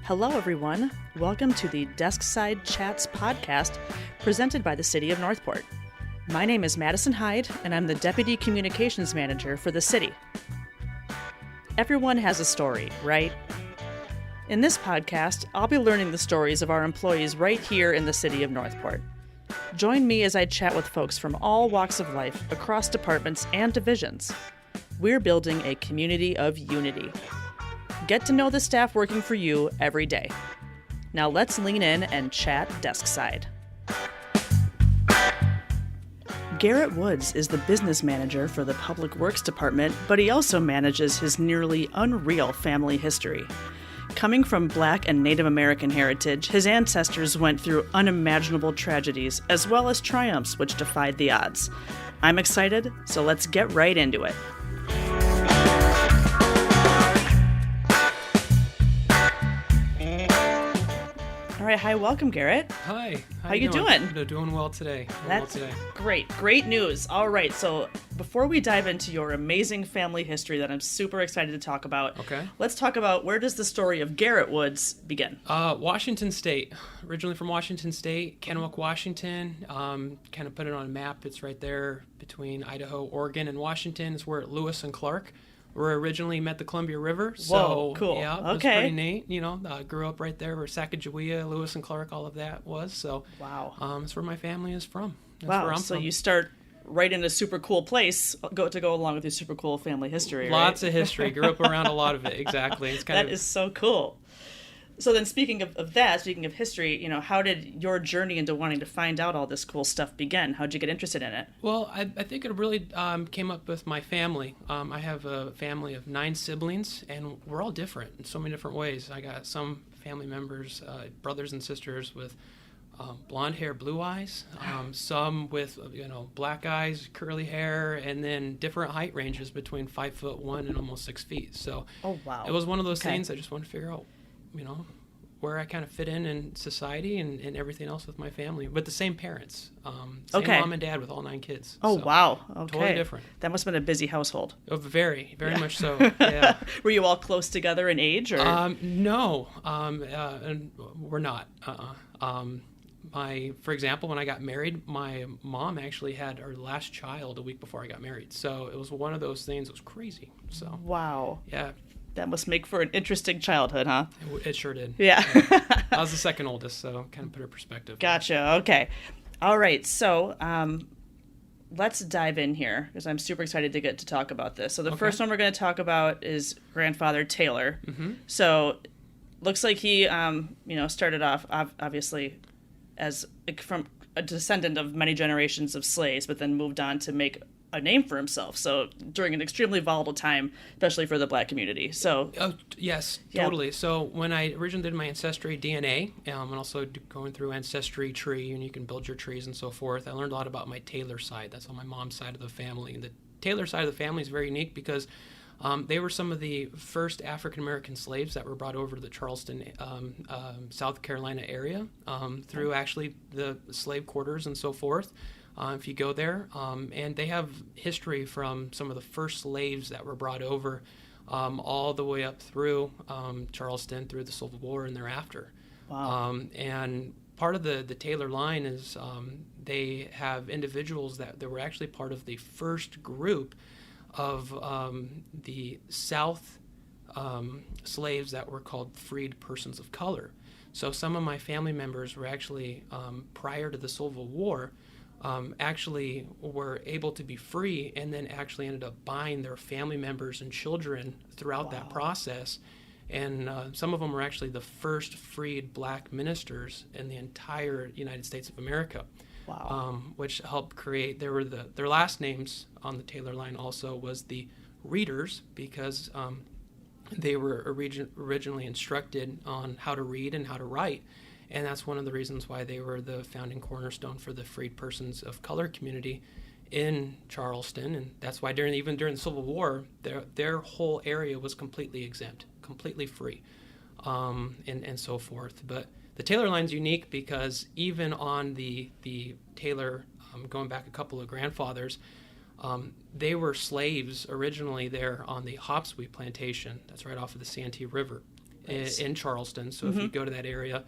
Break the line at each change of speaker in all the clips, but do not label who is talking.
Hello, everyone. Welcome to the Deskside Chats podcast presented by the City of Northport. My name is Madison Heid, and I'm the Deputy Communications Manager for the city. Everyone has a story, right? In this podcast, I'll be learning the stories of our employees right here in the City of Northport. Join me as I chat with folks from all walks of life across departments and divisions. We're building a community of unity. Get to know the staff working for you every day. Now let's lean in and chat Deskside. Garrett Woods is the business manager for the Public Works Department, but he also manages his nearly unreal family history. Coming from Black and Native American heritage, his ancestors went through unimaginable tragedies as well as triumphs which defied the odds. I'm excited, so let's get right into it. All right, hi, welcome, Garrett.
Hi.
How you doing?
Doing well today.
That's great. Great news. All right, so before we dive into your amazing family history that I'm super excited to talk about, let's talk about where does the story of Garrett Woods begin?
Washington State. Originally from Washington State, Kennewick, Washington. Kind of put it on a map. It's right there between Idaho, Oregon, and Washington. It's where Lewis and Clark were originally met the Columbia River. So,
whoa, cool.
Yeah, it was pretty neat. You know, grew up right there where Sacagawea, Lewis and Clark, all of that was. So,
wow.
That's where my family is from. That's
wow,
where I'm
so
from.
You start right in a super cool place go along with your super cool family history,
Lots
right?
of history. Grew up around a lot of it, exactly. It's
That is so cool. So then speaking of history, you know, how did your journey into wanting to find out all this cool stuff begin? How'd you get interested in it?
Well, I think it really came up with my family. I have a family of 9 siblings, and we're all different in so many different ways. I got some family members, brothers and sisters with blonde hair, blue eyes, some with, black eyes, curly hair, and then different height ranges between 5'1" and almost 6 feet. So
oh, wow.
It was one of those things I just wanted to figure out, where I kind of fit in society and everything else with my family, with the same parents, same mom and dad with all 9 kids.
Oh,
so,
wow. Okay.
Totally different.
That must have been a busy household.
Oh, very much so. Yeah.
Were you all close together in age, or?
No, and we're not. For example, when I got married, my mom actually had our last child a week before I got married. So it was one of those things that was crazy. So
wow.
Yeah.
That must make for an interesting childhood, huh?
It sure did.
Yeah.
I was the second oldest, so kind of put it in perspective.
Gotcha. Okay. All right. So let's dive in here because I'm super excited to get to talk about this. So the first one we're going to talk about is grandfather Taylor. Mm-hmm. So looks like he, started off obviously as from a descendant of many generations of slaves, but then moved on to make a name for himself. So during an extremely volatile time, especially for the Black community. So
yes, totally. So when I originally did my ancestry DNA, and also going through ancestry tree, and you can build your trees and so forth, I learned a lot about my Taylor side. That's on my mom's side of the family. And the Taylor side of the family is very unique because they were some of the first African-American slaves that were brought over to the Charleston, South Carolina area through actually the slave quarters and so forth. If you go there, and they have history from some of the first slaves that were brought over all the way up through Charleston, through the Civil War and thereafter.
Wow.
And part of the Taylor line is they have individuals that were actually part of the first group of the South slaves that were called freed persons of color. So some of my family members were actually, prior to the Civil War, actually were able to be free and then actually ended up buying their family members and children throughout that process. And some of them were actually the first freed Black ministers in the entire United States of America.
Wow.
Which helped create, their last names on the Taylor line also was the Readers because they were originally instructed on how to read and how to write. And that's one of the reasons why they were the founding cornerstone for the freed persons of color community in Charleston. And that's why even during the Civil War, their whole area was completely exempt, completely free, and so forth. But the Taylor line's unique because even on the Taylor, going back a couple of grandfathers, they were slaves originally there on the Hopsweet plantation. That's right off of the Santee River. in Charleston. So if you go to that area,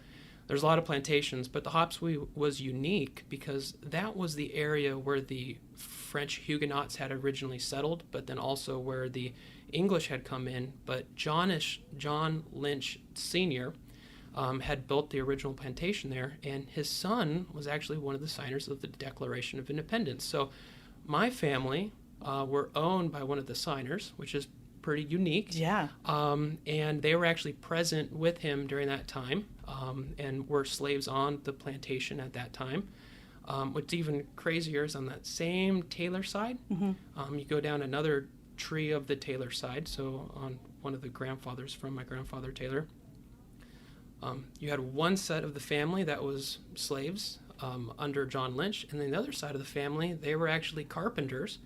there's a lot of plantations. But the Hopswee was unique because that was the area where the French Huguenots had originally settled, but then also where the English had come in. But John Lynch Sr. Had built the original plantation there, and his son was actually one of the signers of the Declaration of Independence. So my family were owned by one of the signers, which is pretty unique.
Yeah.
And they were actually present with him during that time, and were slaves on the plantation at that time. What's even crazier is on that same Taylor side, you go down another tree of the Taylor side, so on one of the grandfathers from my grandfather Taylor, you had one set of the family that was slaves under John Lynch, and then the other side of the family, they were actually carpenters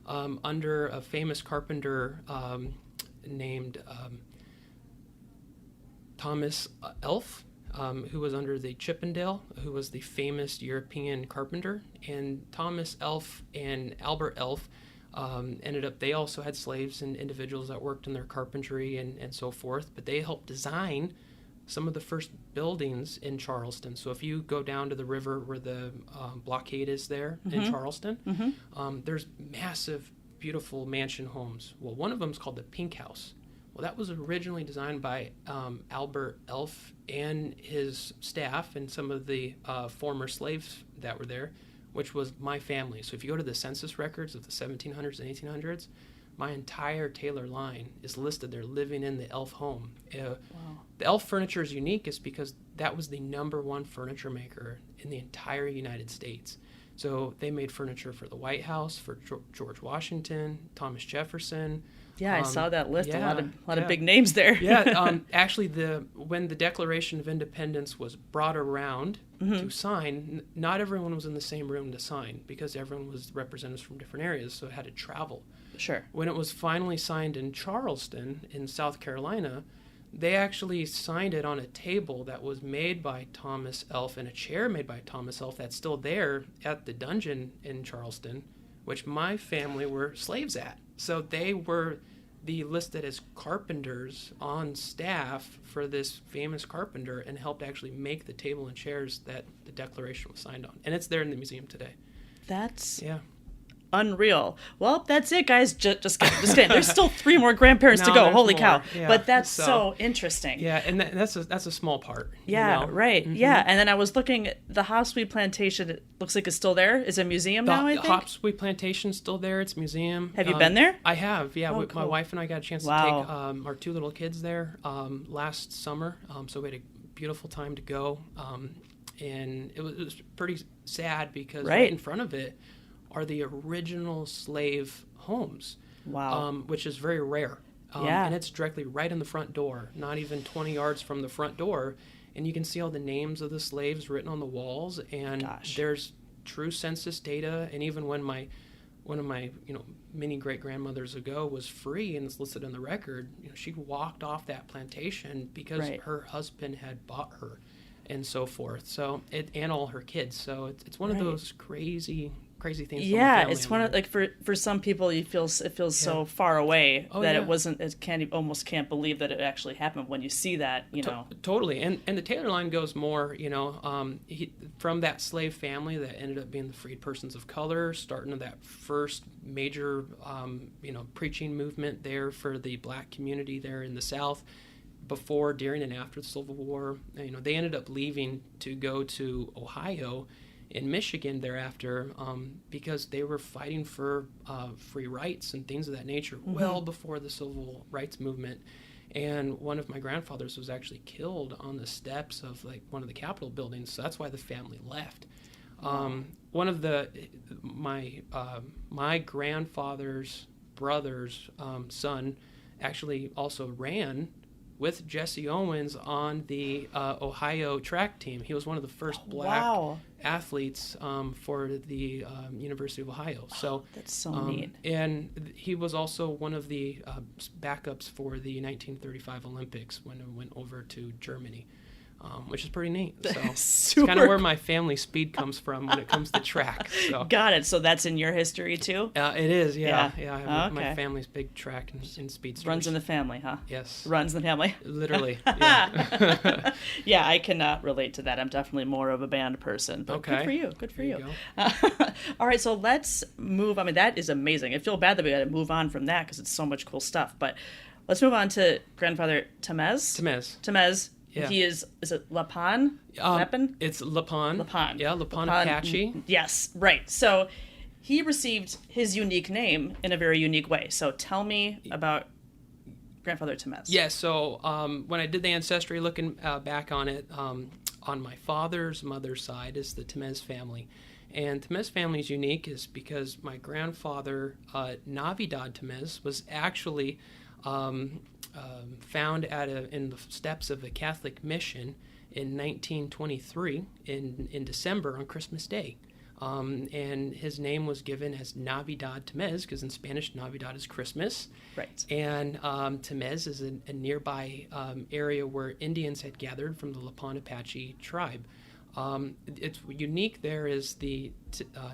under a famous carpenter named Thomas Elf, who was under the Chippendale, who was the famous European carpenter. And Thomas Elf and Albert Elf ended up, they also had slaves and individuals that worked in their carpentry and so forth, but they helped design some of the first buildings in Charleston. So if you go down to the river where the blockade is there in Charleston, there's massive, beautiful mansion homes. Well, one of them is called the Pink House. Well, that was originally designed by Albert Elf and his staff and some of the former slaves that were there, which was my family. So if you go to the census records of the 1700s and 1800s, my entire Taylor line is listed there living in the Elf home.
Wow.
The Elf furniture is unique is because that was the #1 furniture maker in the entire United States. So they made furniture for the White House, for George Washington, Thomas Jefferson.
Yeah, I saw that list.
Yeah,
a lot of big names there.
Yeah, actually, when the Declaration of Independence was brought around to sign, not everyone was in the same room to sign because everyone was representatives from different areas, so it had to travel.
Sure.
When it was finally signed in Charleston, in South Carolina, they actually signed it on a table that was made by Thomas Elf and a chair made by Thomas Elf that's still there at the dungeon in Charleston, which my family were slaves at. So they were listed as carpenters on staff for this famous carpenter and helped actually make the table and chairs that the Declaration was signed on. And it's there in the museum today.
That's
Yeah.
unreal. Well, that's it, guys. Just kidding. There's still 3 more grandparents to
No,
go.
there's
Holy
more.
cow.
Yeah.
But that's so interesting.
Yeah, and that's a small part.
Yeah,
you know?
right. Yeah, and then I was looking, the Hopswee Plantation, it looks like it's still there. Is it a museum now, I
The
think?
Hopswee Plantation's still there. It's a museum.
Have you been there?
I have, yeah.
Oh,
My
cool.
wife and I got a chance to
Wow.
take our 2 little kids there last summer. So we had a beautiful time to go. And it was pretty sad because right in front of it are the original slave homes.
Wow.
Which is very rare.
Yeah.
And it's directly right in the front door, not even 20 yards from the front door. And you can see all the names of the slaves written on the walls. And there's true census data. And even when one of my many great grandmothers ago was free and it's listed in the record, she walked off that plantation because her husband had bought her and so forth. So and all her kids. So it's one of those crazy things.
Yeah, it's one of, like, for some people it feels so far away that almost can't believe that it actually happened when you see that,
Totally. And the Taylor line goes more, from that slave family that ended up being the freed persons of color, starting that first major preaching movement there for the black community there in the South. Before, during, and after the Civil War, they ended up leaving to go to Ohio in Michigan thereafter because they were fighting for free rights and things of that nature well before the civil rights movement. And one of my grandfathers was actually killed on the steps of one of the Capitol buildings, so that's why the family left. One of my grandfather's brother's son actually also ran with Jesse Owens on the Ohio track team. He was one of the first black athletes for the University of Ohio. So
that's so neat.
And he was also one of the backups for the 1935 Olympics when it went over to Germany. which is pretty neat. So it's
Super.
kind of where my family speed comes from when it comes to track. So.
Got it. So that's in your history too?
It is, yeah.
Yeah.
I have
Okay.
my family's big track and speedsters.
Runs in the family, huh?
Yes.
Runs in the family.
Literally. Yeah.
Yeah, I cannot relate to that. I'm definitely more of a band person. But
Okay.
Good for you. Good for
There
you.
you
All right, so let's move. I mean, that is amazing. I feel bad that we got to move on from that because it's so much cool stuff. But let's move on to grandfather Temez. Temez.
Yeah.
He is it Lapan? Weapon?
It's Lapan.
Lapan.
Yeah, Lapan Apache.
Yes, right. So he received his unique name in a very unique way. So tell me about grandfather Temez.
Yeah, so when I did the ancestry, looking back on it, on my father's mother's side is the Temez family. And Temez family is unique is because my grandfather, Navidad Temez, was actually found in the steps of a Catholic mission in 1923 in December on Christmas Day. And his name was given as Navidad Temez because in Spanish, Navidad is Christmas.
Right.
And Temez is a nearby area where Indians had gathered from the Lapan Apache tribe. It's unique there is the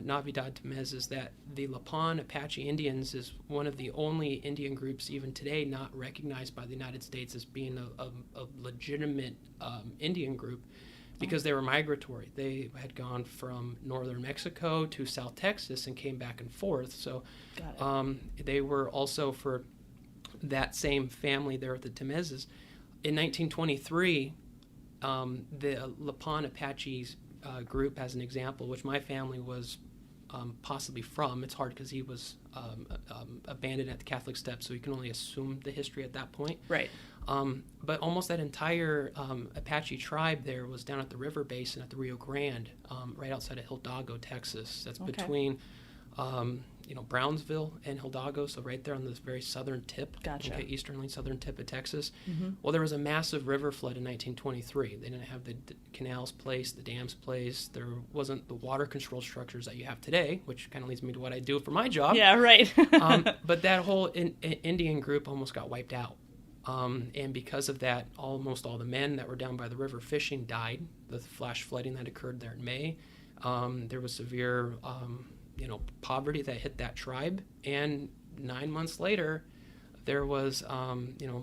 Navidad Temez is that the Lapan Apache Indians is one of the only Indian groups even today not recognized by the United States as being a legitimate Indian group because they were migratory. They had gone from northern Mexico to South Texas and came back and forth. So they were also for that same family there with the Temezes. In 1923, the Lapan Apaches group, as an example, which my family was possibly from. It's hard because he was abandoned at the Catholic steps, so you can only assume the history at that point.
Right.
But almost that entire Apache tribe there was down at the river basin at the Rio Grande, right outside of Hidalgo, Texas. That's between Brownsville and Hidalgo, so right there on this very southern tip,
Gotcha.
easternly southern tip of Texas.
Mm-hmm.
Well, there was a massive river flood in 1923. They didn't have the canals placed, the dams placed. There wasn't the water control structures that you have today, which kind of leads me to what I do for my job.
Yeah, right.
But that whole Indian group almost got wiped out. And because of that, almost all the men that were down by the river fishing died. The flash flooding that occurred there in May. There was severe poverty that hit that tribe. And 9 months later, there was,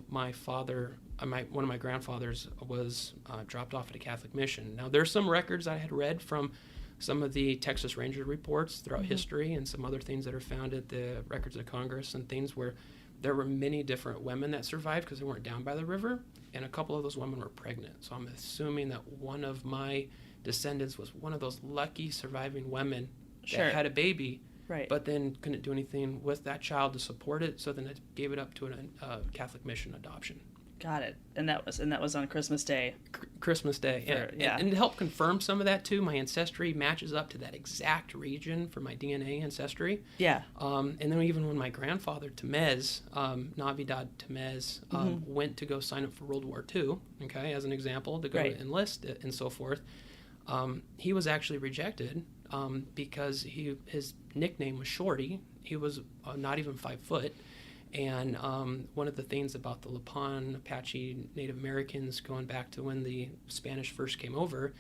my father, one of my grandfathers was dropped off at a Catholic mission. Now, there's some records I had read from some of the Texas Ranger reports throughout history and some other things that are found at the records of Congress and things where there were many different women that survived because they weren't down by the river, and a couple of those women were pregnant. So I'm assuming that one of my descendants was one of those lucky surviving women that had a baby,
right,
but then couldn't do anything with that child to support it, so then it gave it up to a Catholic mission adoption.
Got it. And that was on Christmas Day.
Christmas Day, yeah. And to help confirm some of that too, my ancestry matches up to that exact region for my DNA ancestry.
Yeah.
And then even when my grandfather Temez, Navidad Temez, went to go sign up for World War II, okay, as an example, to go enlist and so forth, he was actually rejected because his nickname was Shorty. He was not even 5 foot. And one of the things about the Lapan Apache Native Americans going back to when the Spanish first came over,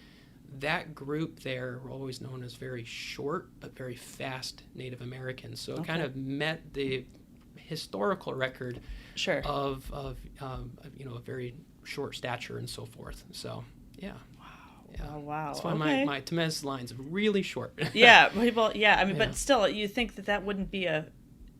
that group there were always known as very short but very fast Native Americans. So it kind of met the historical record of a very short stature and so forth. So, yeah.
Yeah. Oh, wow.
That's why my Temez line's really short.
Yeah. People, I mean, but still, you think that wouldn't be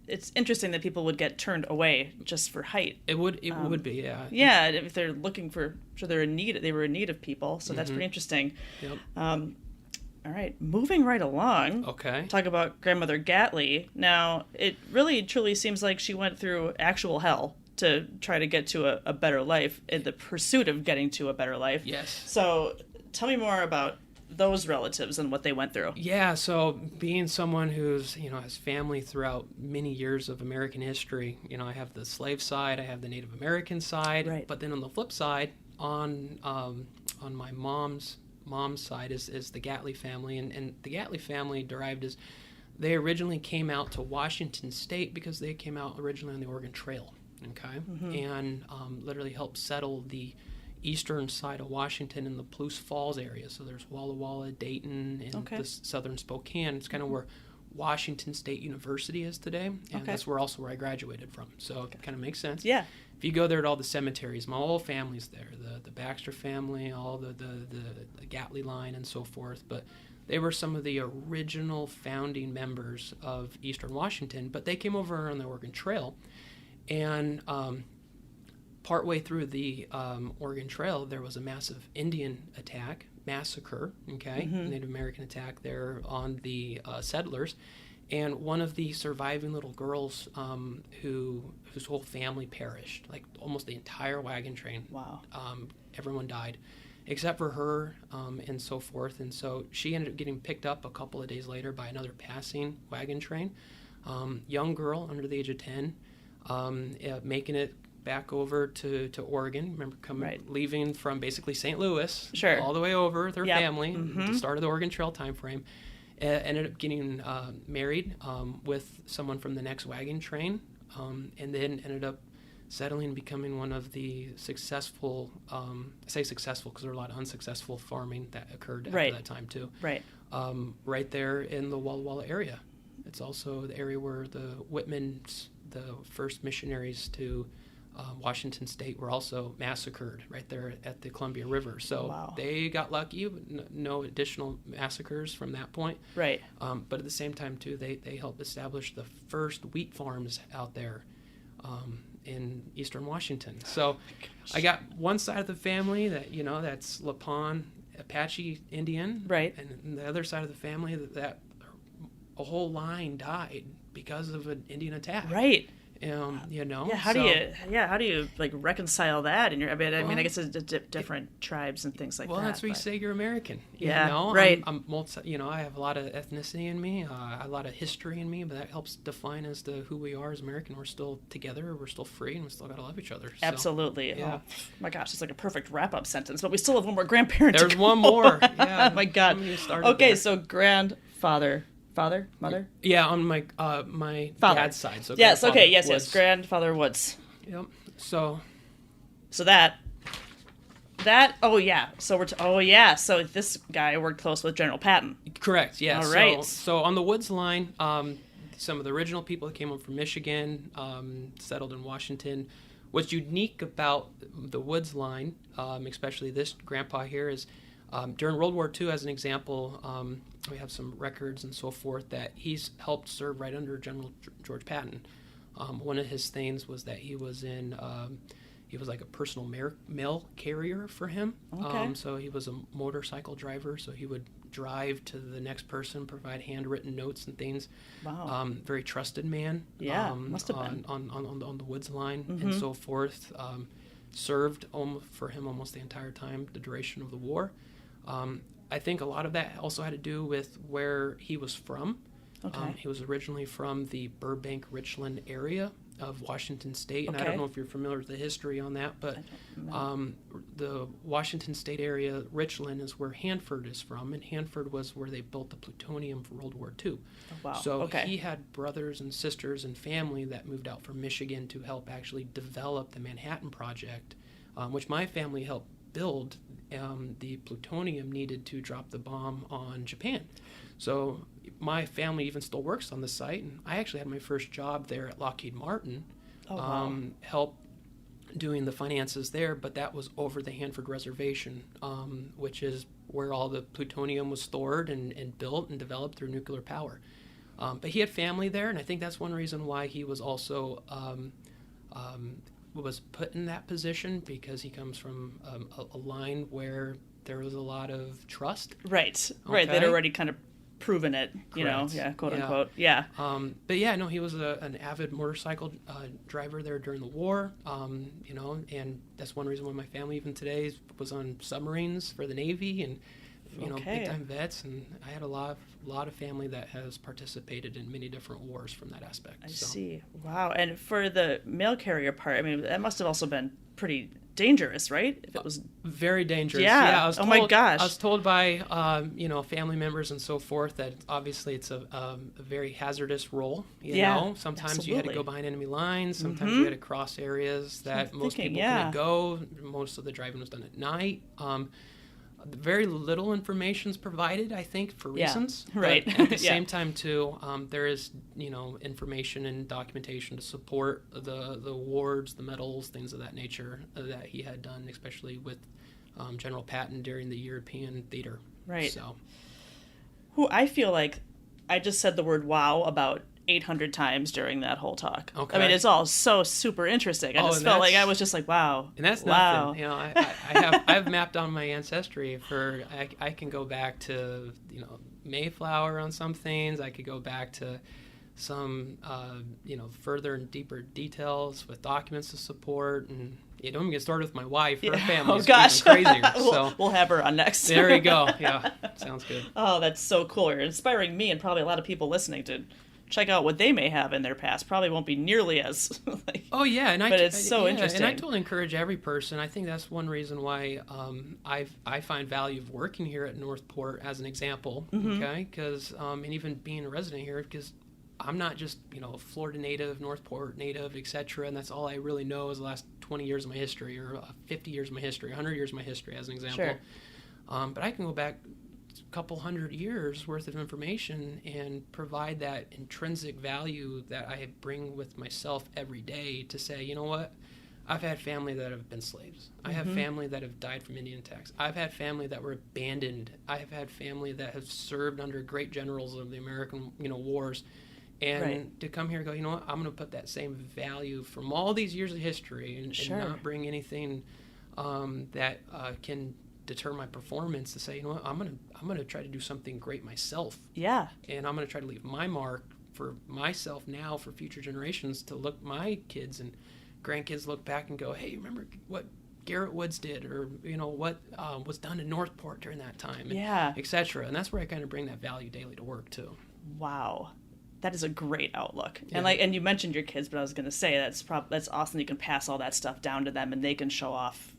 it's interesting that people would get turned away just for height.
It would be, yeah.
Yeah, if they're looking for, they were in need of people, so that's pretty interesting.
Yep.
All right, moving right along.
Okay.
Talk about grandmother Gatley. Now, it really truly seems like she went through actual hell to try to get to a better life, in the pursuit of getting to a better life.
Yes.
So tell me more about those relatives and what they went through.
Yeah, so being someone who's, has family throughout many years of American history, I have the slave side, I have the Native American side,
right.
But then on the flip side, on my mom's side is the Gatley family, and the Gatley family derived as, they originally came out to Washington State because they came out originally on the Oregon Trail, okay, and literally helped settle the eastern side of Washington in the Palouse Falls area. So there's Walla Walla, Dayton, and the southern Spokane. It's kind of where Washington State University is today, and that's where I graduated from. So it kind of makes sense.
Yeah.
If you go there at all the cemeteries, my whole family's there. The Baxter family, all the Gatley line, and so forth. But they were some of the original founding members of Eastern Washington. But they came over on the Oregon Trail, and partway through the Oregon Trail, there was a massive Indian massacre, Native American attack there on the settlers. And one of the surviving little girls whose whole family perished, like almost the entire wagon train.
Wow.
Everyone died except for her, and so forth. And so she ended up getting picked up a couple of days later by another passing wagon train. Young girl under the age of 10, making it back over to Oregon. Remember leaving from basically St. Louis all the way over with her family at the start of the Oregon Trail time frame. Ended up getting married with someone from the next wagon train, and then ended up settling and becoming one of the successful, I say successful because there were a lot of unsuccessful farming that occurred after that time too. Right there in the Walla Walla area. It's also the area where the Whitmans, the first missionaries to Washington State, were also massacred right there at the Columbia River. So they got lucky, no additional massacres from that point.
Right.
But at the same time, too, they helped establish the first wheat farms out there in eastern Washington. So I got one side of the family that, that's Lapon Apache Indian.
Right.
And the other side of the family that a whole line died because of an Indian attack.
Right.
Yeah.
How do you like reconcile that? And I guess it's different tribes and things like that.
Well, that's where you say you're American.
Right.
I'm I have a lot of ethnicity in me, a lot of history in me, but that helps define as to who we are as American. We're still together, we're still free, and we still got to love each other. So,
absolutely. Yeah. Oh my gosh, it's like a perfect wrap-up sentence. But we still have one more grandparent.
There's one more. Yeah.
Oh my God. Okay, so grandfather. Father, mother?
Yeah, on my dad's side. So
yes, okay, yes, grandfather Woods.
Yep. So
that. Oh yeah. So So this guy worked close with General Patton.
Correct. Yeah.
All right.
So on the Woods line, some of the original people that came up from Michigan, settled in Washington. What's unique about the Woods line, especially this grandpa here, is during World War II, as an example, we have some records and so forth that he's helped serve right under General George Patton. One of his things was that he was like a personal mail carrier for him.
Okay.
So he was a motorcycle driver, so he would drive to the next person, provide handwritten notes and things.
Wow.
Very trusted man.
Yeah, must have been.
On the Woods line and so forth. Served for him almost the entire time, the duration of the war. I think a lot of that also had to do with where he was from.
Okay.
He was originally from the Burbank-Richland area of Washington State, and I don't know if you're familiar with the history on that, but the Washington State area, Richland, is where Hanford is from, and Hanford was where they built the plutonium for World War II.
Oh, wow.
So he had brothers and sisters and family that moved out from Michigan to help actually develop the Manhattan Project, which my family helped build the plutonium needed to drop the bomb on Japan. So my family even still works on the site, and I actually had my first job there at Lockheed Martin, help doing the finances there, but that was over the Hanford Reservation, which is where all the plutonium was stored and built and developed through nuclear power. But he had family there, and I think that's one reason why he was also was put in that position, because he comes from a line where there was a lot of trust.
Right. They'd already kind of proven it, quote unquote. Yeah.
But he was an avid motorcycle driver there during the war, and that's one reason why my family even today was on submarines for the Navy, and big time vets, and I had a lot of family that has participated in many different wars from that aspect.
I see. Wow. And for the mail carrier part, that must have also been pretty dangerous, right? If it was
very dangerous.
Yeah.
I was told,
my gosh.
I was told by family members and so forth that obviously it's a very hazardous role. You know, sometimes you had to go behind enemy lines. Sometimes you had to cross areas that most people couldn't go. Most of the driving was done at night. Very little information is provided, I think, for reasons.
Right.
But at the same time, too, there is, information and documentation to support the awards, the medals, things of that nature that he had done, especially with General Patton during the European theater.
Right.
So,
I feel like I just said the word "wow" about 800 times during that whole talk.
Okay.
I mean, it's all so super interesting. I just felt like I was just like, wow.
And that's
wow.
nothing. I've mapped on my ancestry for, I can go back to, Mayflower on some things. I could go back to some, further and deeper details with documents to support. And don't even get started with my wife. Her family is even crazier. So
we'll have her on next.
There we go. Yeah, sounds good.
Oh, that's so cool. You're inspiring me and probably a lot of people listening to check out what they may have in their past. Probably won't be nearly as but it's so interesting.
And I totally encourage every person. I think that's one reason why I find value of working here at Northport as an example. Okay, because and even being a resident here, because I'm not just a Florida native, Northport native, etc. And that's all I really know is the last 20 years of my history, or 50 years of my history, 100 years of my history, as an example.
Sure.
But I can go back a couple hundred years worth of information and provide that intrinsic value that I bring with myself every day to say, you know what? I've had family that have been slaves. I have family that have died from Indian attacks. I've had family that were abandoned. I have had family that have served under great generals of the American, wars. And to come here and go, you know what? I'm going to put that same value from all these years of history and not bring anything that can deter my performance, to say, you know what, I'm gonna try to do something great myself.
Yeah.
And I'm gonna try to leave my mark for myself now, for future generations, to look my kids and grandkids look back and go, hey, remember what Garrett Woods did, or what was done in Northport during that time, etc. And that's where I kind of bring that value daily to work too.
Wow. That is a great outlook. Yeah. And you mentioned your kids, but I was going to say that's awesome. You can pass all that stuff down to them and they can show off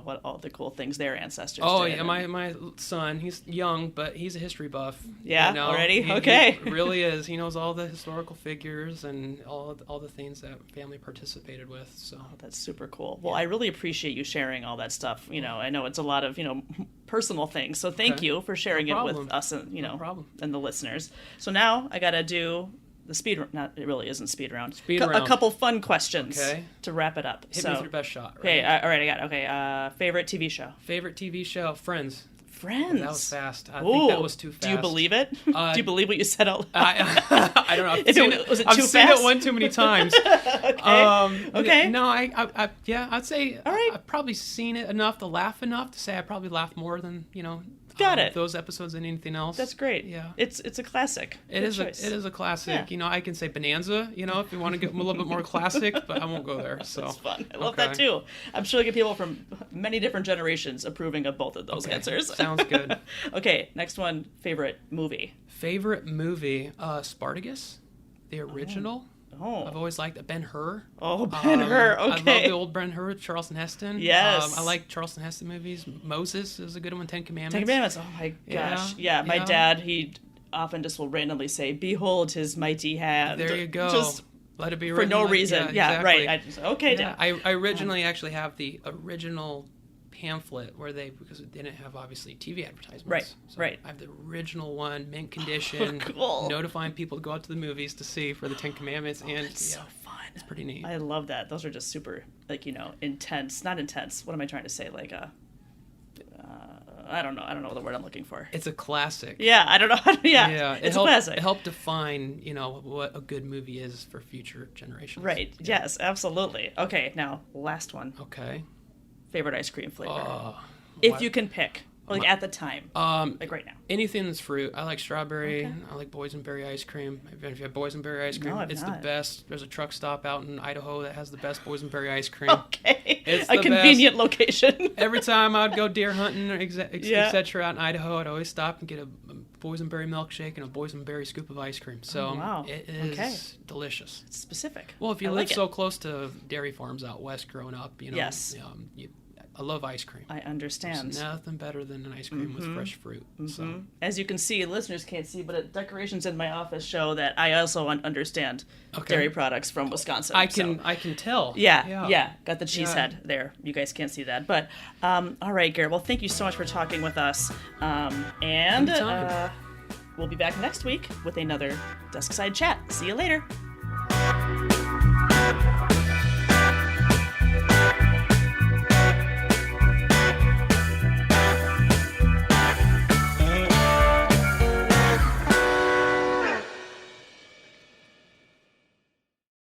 what all the cool things their ancestors did.
Oh, yeah, my son, he's young, but he's a history buff.
Yeah, already? Okay.
He really is. He knows all the historical figures and all the things that family participated with. So
that's super cool. Well, I really appreciate you sharing all that stuff. I know it's a lot of, personal things. So thank you for sharing it with us and,
No problem.
and the listeners. So now I got to do the speed round. It really isn't speed round.
Round.
A couple fun questions to wrap it up.
Hit me with your best shot. Right?
Okay, all right, I got it. Okay, favorite TV show?
Favorite TV show? Friends.
Friends.
That was fast. I think that was too fast.
Do you believe it? Do you believe what you said out loud?
I don't know.
Was it
I've
too
seen
fast?
it one too many times.
Okay.
No, I'd say
all right.
I've probably seen it enough to laugh enough to say I probably laughed more than
Got it.
those episodes than anything else.
That's great.
Yeah.
It's a classic.
It is a classic. Yeah. I can say Bonanza, if you want to get a little bit more classic, but I won't go there. So
that's fun. I love that too. I'm sure I get people from many different generations approving of both of those answers.
Sounds good.
Okay, next one, favorite movie.
Favorite movie, Spartacus, the original.
Oh.
I've always liked Ben-Hur.
Oh, Ben-Hur, okay.
I love the old Ben-Hur with Charlton Heston.
Yes.
I like Charlton Heston movies. Moses is a good one, Ten Commandments.
Ten Commandments, oh my gosh. Yeah, my dad, he often just will randomly say, behold his mighty hand.
There you go.
Just
let it be
for no reason. Yeah,
exactly.
right. Dad.
I originally actually have the original pamphlet because it didn't have obviously TV advertisements.
Right.
I have the original one, mint condition,
cool.
Notifying people to go out to the movies to see for the Ten Commandments.
That's so fun.
It's pretty neat.
I love that. Those are just super, intense. Not intense. What am I trying to say? I don't know the word I'm looking for.
It's a classic.
Yeah, I don't know. It's a classic.
It helped define, what a good movie is for future generations.
Right. Yeah. Yes, absolutely. Okay, now last one.
Okay.
Favorite ice cream flavor? If you can pick, at the time, right now.
Anything that's fruit. I like strawberry. Okay. I like boysenberry ice cream. If you have boysenberry ice cream, it's the best. There's a truck stop out in Idaho that has the best boysenberry ice cream.
Okay, it's a convenient location.
Every time I'd go deer hunting or etc. out in Idaho, I'd always stop and get a boysenberry milkshake and a boysenberry scoop of ice cream. So
wow.
it is delicious.
It's specific.
Well, if you
I
live
like
so close to dairy farms out west growing up,
Yes.
I love ice cream.
I understand.
There's nothing better than an ice cream with fresh fruit. So.
As you can see, listeners can't see, but decorations in my office show that I also understand dairy products from Wisconsin.
I can tell.
Yeah. Got the cheese head there. You guys can't see that. But, all right, Garrett. Well, thank you so much for talking with us. And we'll be back next week with another Deskside Chat. See you later.